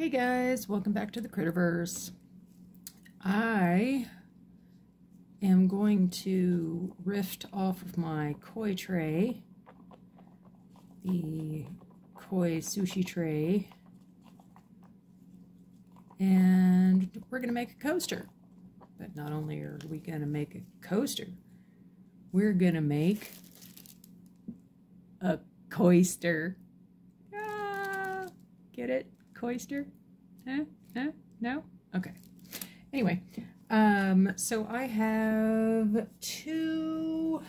Hey guys, welcome back to the Critterverse. I am going to rift off of my koi tray, the koi sushi tray, and we're going to make a coaster. But not only are we going to make a coaster, we're going to make a KOI-ster. Ah, get it? KOI-ster? No? Okay. Anyway, so I have 2-ish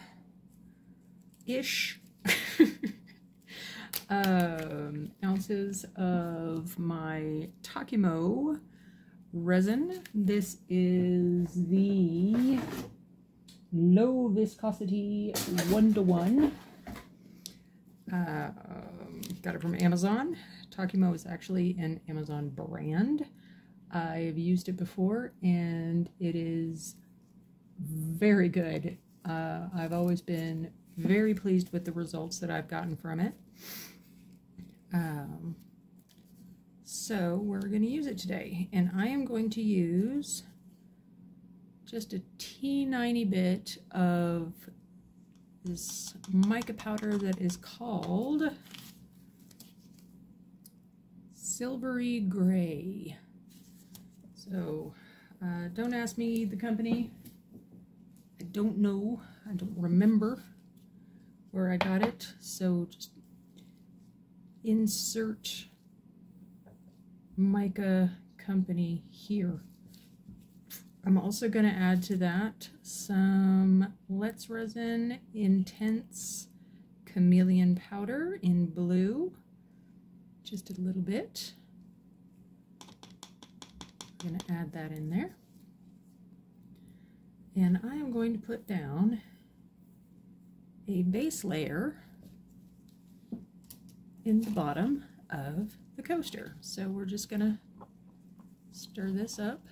ounces of my Takimo resin. This is the low viscosity 1:1. Got it from Amazon. Takimo is actually an Amazon brand. I've used it before and it is very good. I've always been very pleased with the results that I've gotten from it. So we're going to use it today, and I am going to use just a teeny bit of this mica powder that is called Silvery Gray. So don't ask me the company. I don't know. I don't remember where I got it. So just insert mica company here. I'm also going to add to that some Let's Resin Intense Chameleon Powder in blue. Just a little bit. I'm going to add that in there. And I am going to put down a base layer in the bottom of the coaster. So we're just going to stir this up.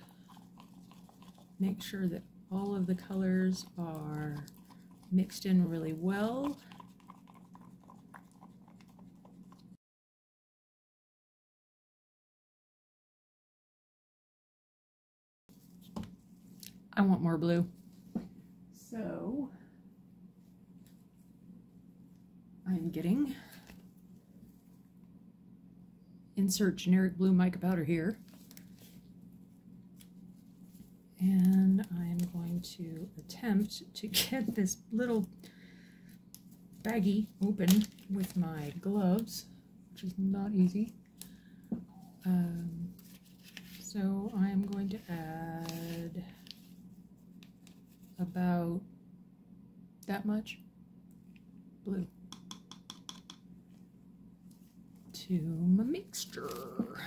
Make sure that all of the colors are mixed in really well. I want more blue. So I'm getting insert generic blue mica powder here. And I'm going to attempt to get this little baggie open with my gloves, which is not easy. So I'm going to add about that much blue to my mixture.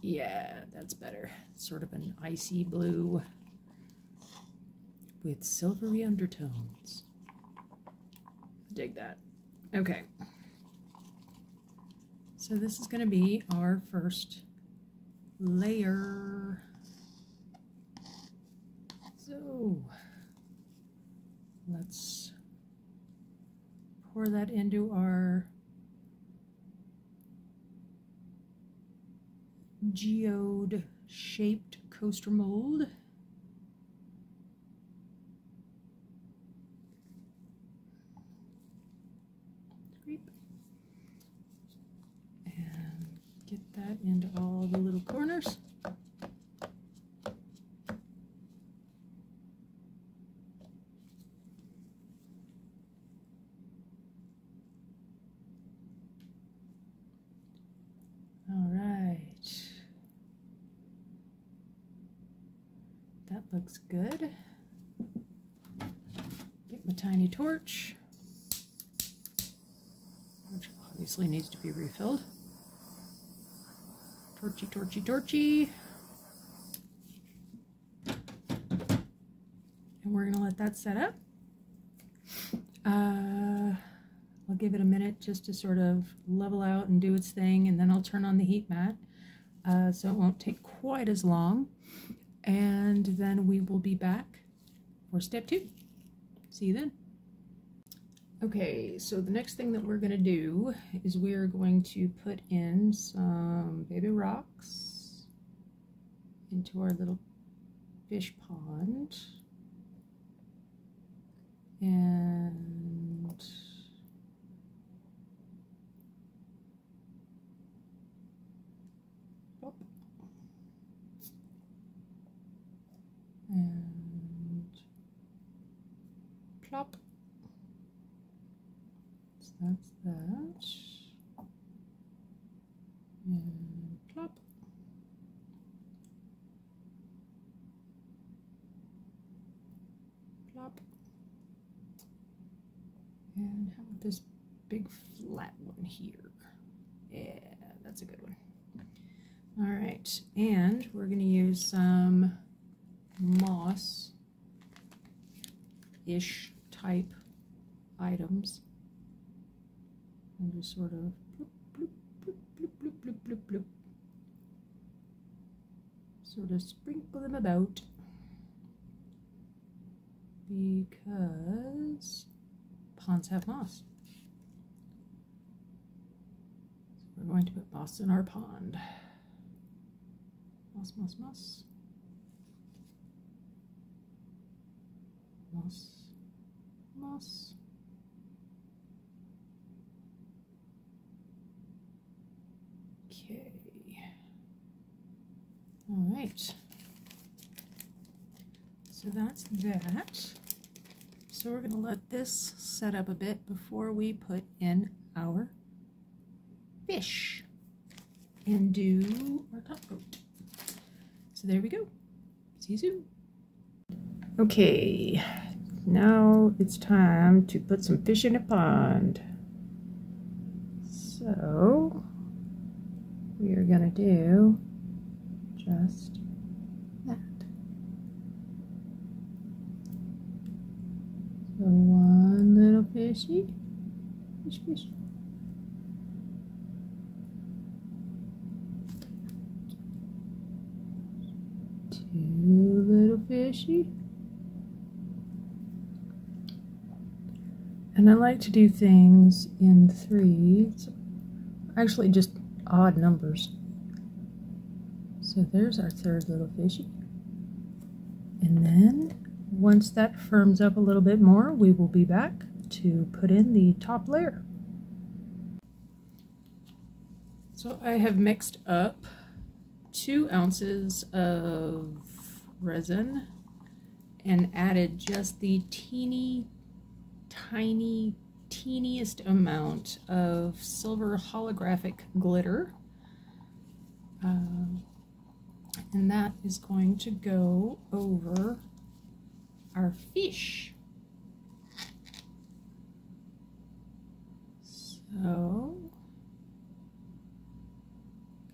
Yeah, that's better. Sort of an icy blue with silvery undertones. Dig that. Okay. So this is going to be our first layer. So let's pour that into our geode shaped coaster mold. And get that into all the little corners. All right. That looks good. Get my tiny torch, which obviously needs to be refilled. Torchy, torchy, torchy. And we're going to let that set up. I'll give it a minute just to sort of level out and do its thing, and then I'll turn on the heat mat so it won't take quite as long. And then we will be back for step 2. See you then. Okay, so the next thing that we're going to do is we're going to put in some baby rocks into our little fish pond. And plop. And plop. So that's that. And plop. Plop. And how about this big flat one here? Yeah, that's a good one. All right, and we're going to use some moss-ish type items. And just sort of bloop, bloop, bloop, bloop, bloop, bloop, bloop, bloop. Sort of sprinkle them about. Because ponds have moss. So we're going to put moss in our pond. Moss, moss, moss. Moss, moss. Okay. All right. So that's that. So we're going to let this set up a bit before we put in our fish and do our top coat. So there we go. See you soon. Okay, now it's time to put some fish in a pond. So we are going to do just that. So one little fishy, fish, fish. Two little fishy. And I like to do things in threes, actually just odd numbers. So there's our third little fishy. And then once that firms up a little bit more, we will be back to put in the top layer. So I have mixed up 2 ounces of resin and added just the teeniest amount of silver holographic glitter. And that is going to go over our fish. So,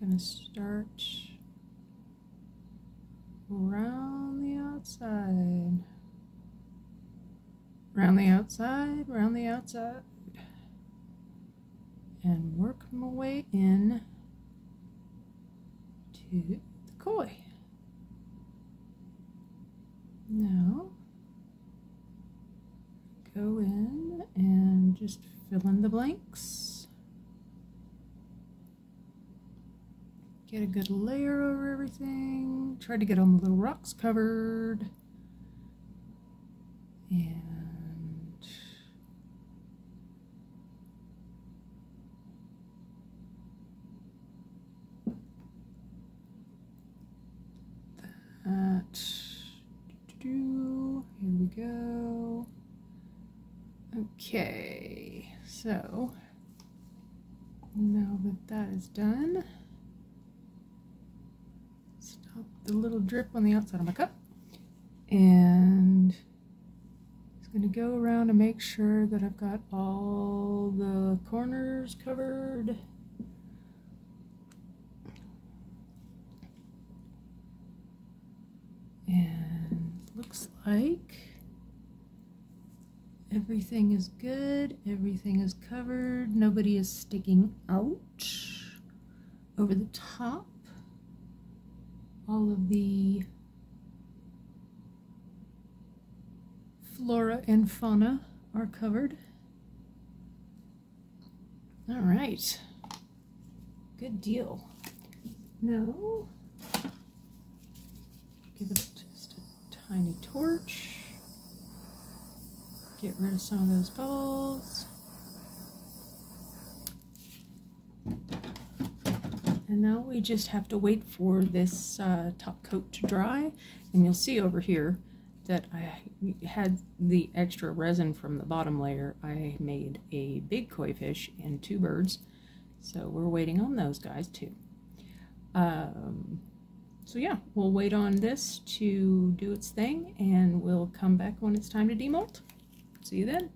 I'm going to start around the outside. Round the outside, round the outside, and work my way in to the koi. Now, go in and just fill in the blanks. Get a good layer over everything. Try to get all the little rocks covered. And that, here we go. Okay, so now that that is done, stop the little drip on the outside of my cup, and it's going to go around and make sure that I've got all the corners covered. And looks like everything is good, everything is covered, nobody is sticking out over the top. All of the flora and fauna are covered. All right, good deal. Now, give it just a tiny torch. Get rid of some of those bubbles. And now we just have to wait for this top coat to dry. And you'll see over here that I had the extra resin from the bottom layer. I made a big koi fish and 2 birds. So we're waiting on those guys too. So yeah, we'll wait on this to do its thing and we'll come back when it's time to demold. See you then.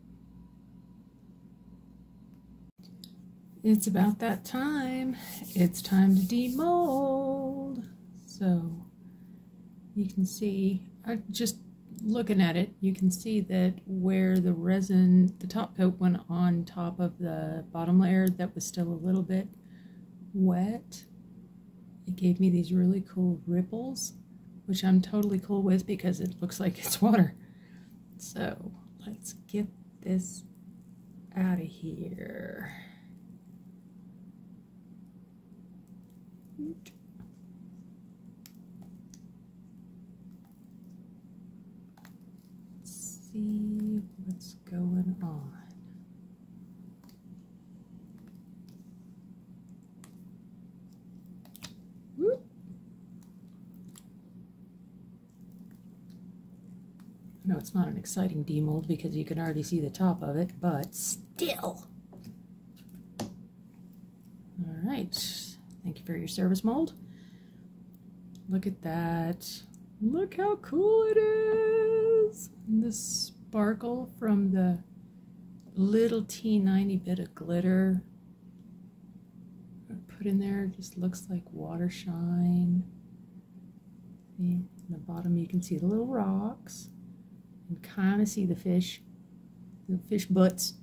It's about that time. It's time to demold. So you can see, just looking at it, you can see that where the resin, the top coat went on top of the bottom layer that was still a little bit wet. It gave me these really cool ripples, which I'm totally cool with because it looks like it's water. So let's get this out of here. Let's see what's going on. Whoop. No, it's not an exciting demold because you can already see the top of it, but still. All right. Thank you for your service, mold. Look at that. Look how cool it is. And the sparkle from the little teeny bit of glitter I put in there just looks like water shine. See, in the bottom you can see the little rocks and kind of see the fish butts.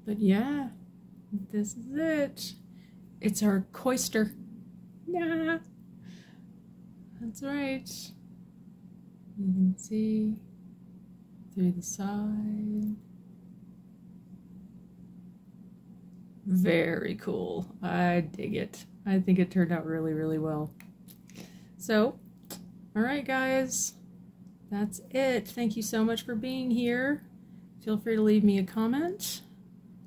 But yeah, this is it. It's our KOI-ster. Yeah, that's right. You can see through the side. Very cool. I dig it. I think it turned out really, really well. So, all right, guys, that's it. Thank you so much for being here. Feel free to leave me a comment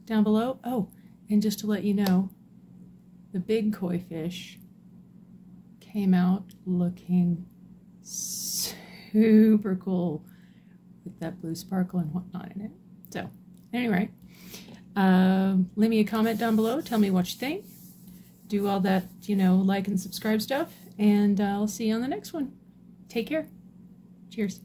down below. Oh, and just to let you know, the big koi fish came out looking super cool with that blue sparkle and whatnot in it. So, anyway, leave me a comment down below. Tell me what you think. Do all that, you know, like and subscribe stuff. And I'll see you on the next one. Take care. Cheers.